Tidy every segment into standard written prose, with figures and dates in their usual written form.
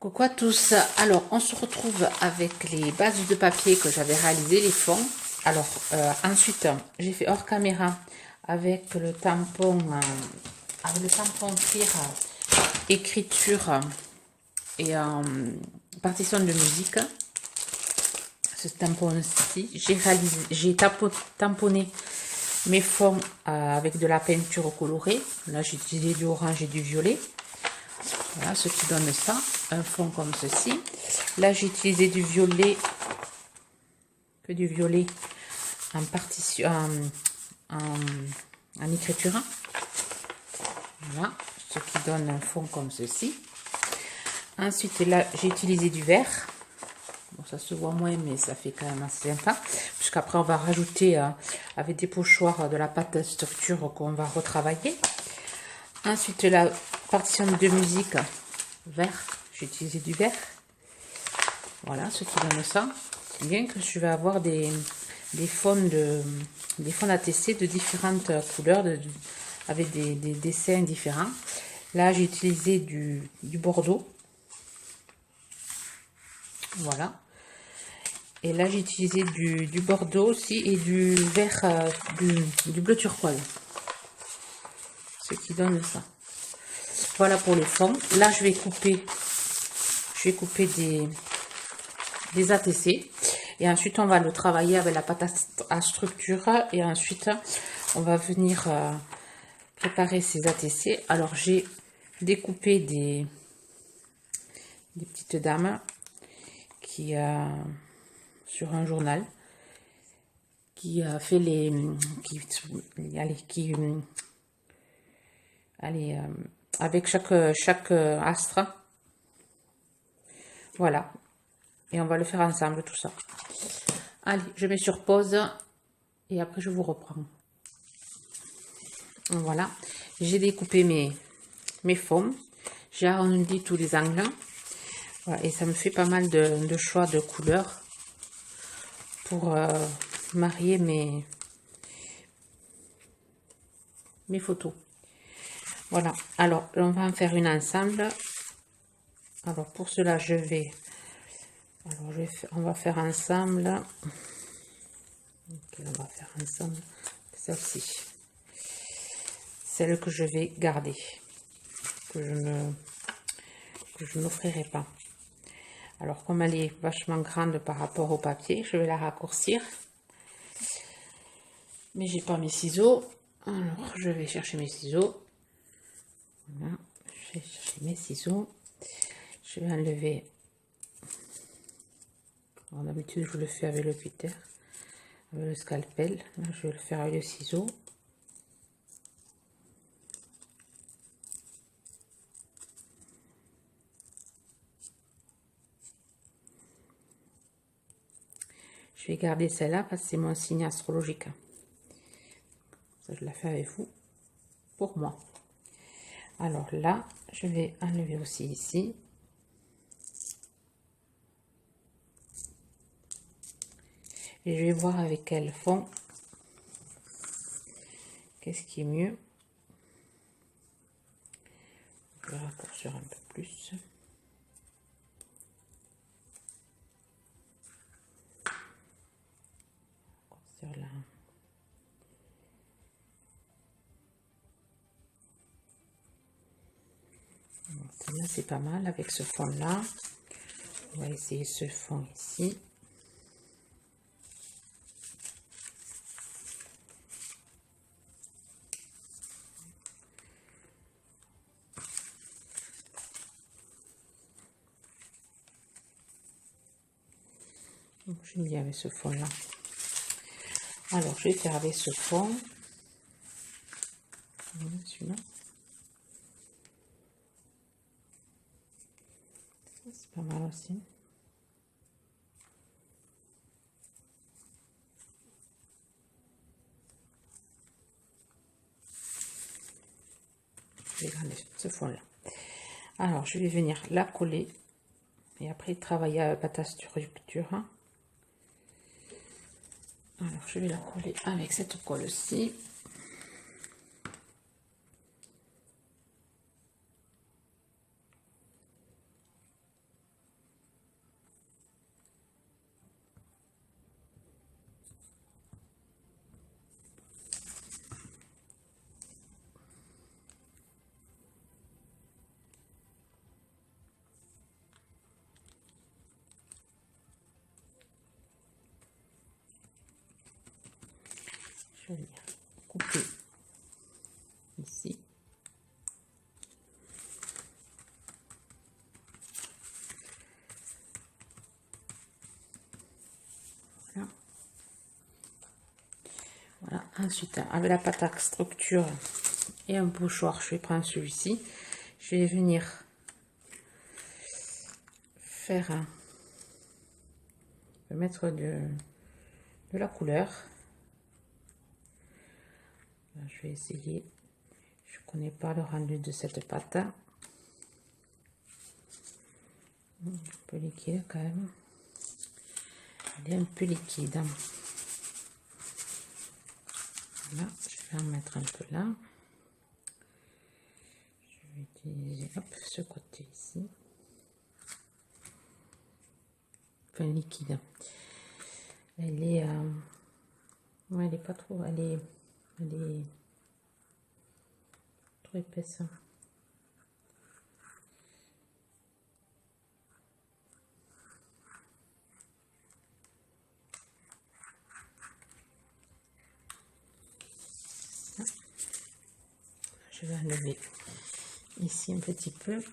Coucou à tous, alors on se retrouve avec les bases de papier que j'avais réalisées, les fonds. Alors ensuite j'ai fait hors caméra avec le tampon cire, écriture et partition de musique. Ce tampon-ci, j'ai tamponné mes fonds avec de la peinture colorée. Là j'ai utilisé du orange et du violet. Voilà ce qui donne ça, un fond comme ceci. Là j'ai utilisé du violet, en partition, en écriture. Voilà ce qui donne un fond comme ceci. Ensuite là j'ai utilisé du vert. Bon, ça se voit moins mais ça fait quand même assez sympa, puisqu'après on va rajouter avec des pochoirs de la pâte à structure qu'on va retravailler. Ensuite la partition de musique vert, j'ai utilisé du vert. Voilà ce qui donne ça. Bien que je vais avoir des fonds d'ATC de différentes couleurs, avec des dessins différents. Là j'ai utilisé du bordeaux. Voilà. Et là j'ai utilisé du bordeaux aussi et du vert, du bleu turquoise. Ce qui donne ça. Voilà pour le fond. Là je vais couper des ATC. Et ensuite on va le travailler avec la pâte à structure. Et ensuite on va venir préparer ces ATC. Alors j'ai découpé des petites dames qui sur un journal qui a fait avec chaque astre. Voilà, et on va le faire ensemble tout ça. Allez, je mets sur pause et après je vous reprends. Voilà, j'ai découpé mes fonds, j'ai arrondi tous les angles. Voilà, et ça me fait pas mal de choix de couleurs pour marier mes photos. Voilà, alors on va en faire une ensemble. Alors pour cela on va faire ensemble. Okay, on va faire ensemble celle-ci, celle que je vais garder, que je n'offrirai pas. Alors comme elle est vachement grande par rapport au papier, je vais la raccourcir, mais j'ai pas mes ciseaux. Alors je vais chercher mes ciseaux. Voilà, je vais chercher mes ciseaux. Je vais enlever. D'habitude je le fais avec le cutter, avec le scalpel. Là je vais le faire avec le ciseau. Je vais garder celle-là parce que c'est mon signe astrologique. Ça, je la fais avec vous pour moi. Alors là, je vais enlever aussi ici. Et je vais voir avec quel fond. Qu'est-ce qui est mieux. Je vais raccourcir un peu plus. Là. Celle-là, c'est pas mal avec ce fond-là. On va essayer ce fond ici. J'aime bien avec ce fond-là. Alors, je vais faire avec ce fond. Celui-là. C'est pas mal aussi. Je vais garder ce fond-là. Alors, je vais venir la coller et après travailler à la pâte à structure. Alors, je vais la coller avec cette colle-ci. je vais venir couper ici. Voilà. Voilà. Ensuite, avec la pâte à structure et un pochoir, je vais prendre celui-ci. Je vais venir faire mettre de la couleur. Là, je vais essayer. Je connais pas le rendu de cette pâte. Un peu liquide quand même. Elle est un peu liquide. Voilà, je vais en mettre un peu là. Je vais utiliser ce côté ici. Enfin, liquide. Elle est, ouais, elle est pas trop, elle est trop épaisse. Je vais enlever ici un petit peu.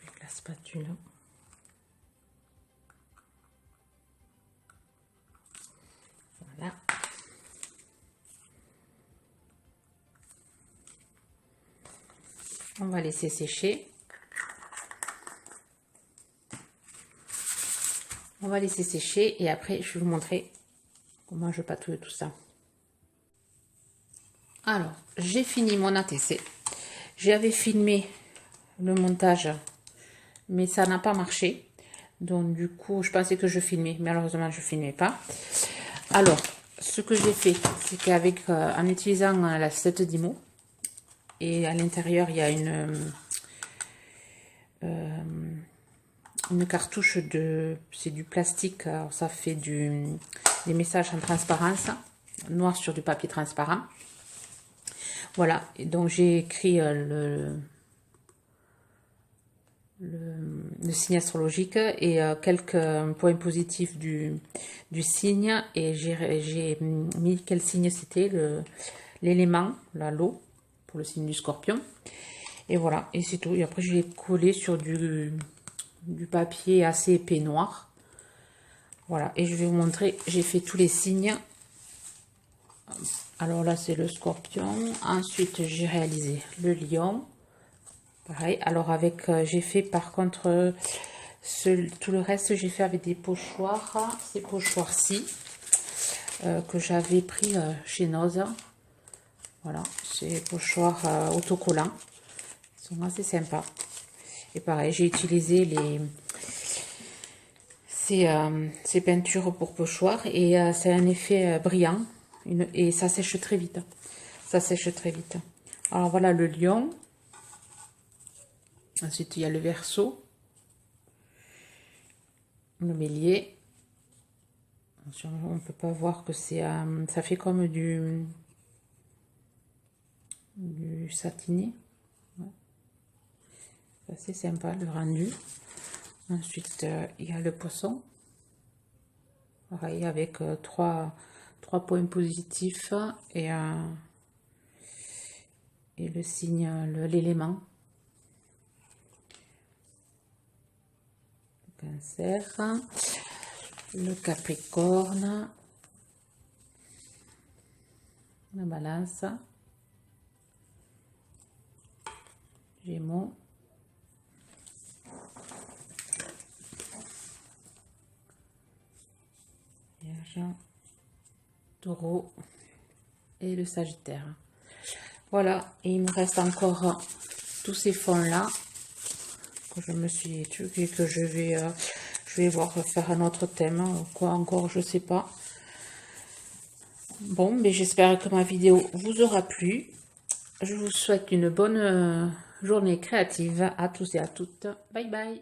Avec la spatule. Voilà. On va laisser sécher. On va laisser sécher et après je vais vous montrer comment je patouille tout ça. Alors, j'ai fini mon ATC. J'avais filmé le montage, mais ça n'a pas marché. Donc du coup, je pensais que je filmais, mais malheureusement, je ne filmais pas. Alors, ce que j'ai fait, c'est qu'avec en utilisant la 7 d'Imo, et à l'intérieur, il y a une cartouche de... C'est du plastique, alors ça fait des messages en transparence, noir sur du papier transparent. Voilà, et donc j'ai écrit le signe astrologique et quelques points positifs du signe, et j'ai mis quel signe c'était, l'élément, l'eau, pour le signe du Scorpion. Et voilà, et c'est tout. Et après je l'ai collé sur du papier assez épais noir. Voilà, et je vais vous montrer, j'ai fait tous les signes. Alors là c'est le Scorpion, ensuite j'ai réalisé le Lion. Pareil, alors avec, j'ai fait par contre, tout le reste j'ai fait avec des pochoirs, ces pochoirs-ci, que j'avais pris chez Noz. Voilà, ces pochoirs autocollants, ils sont assez sympas. Et pareil, j'ai utilisé ces peintures pour pochoirs, et c'est un effet brillant, et ça sèche très vite. Ça sèche très vite. Alors voilà le Lion. Ensuite, il y a le Verseau, le Bélier. On ne peut pas voir que c'est... ça fait comme du satiné. Ouais. C'est assez sympa le rendu. Ensuite, il y a le Poisson. Pareil, avec trois points positifs et le signe, l'élément. Cancer, le Capricorne, la Balance, Gémeaux, Vierge, Taureau et le Sagittaire. Voilà, et il me reste encore tous ces fonds là que je me suis étudié, que je vais voir faire un autre thème, quoi encore, je sais pas. Bon, mais j'espère que ma vidéo vous aura plu. Je vous souhaite une bonne journée créative à tous et à toutes. Bye bye.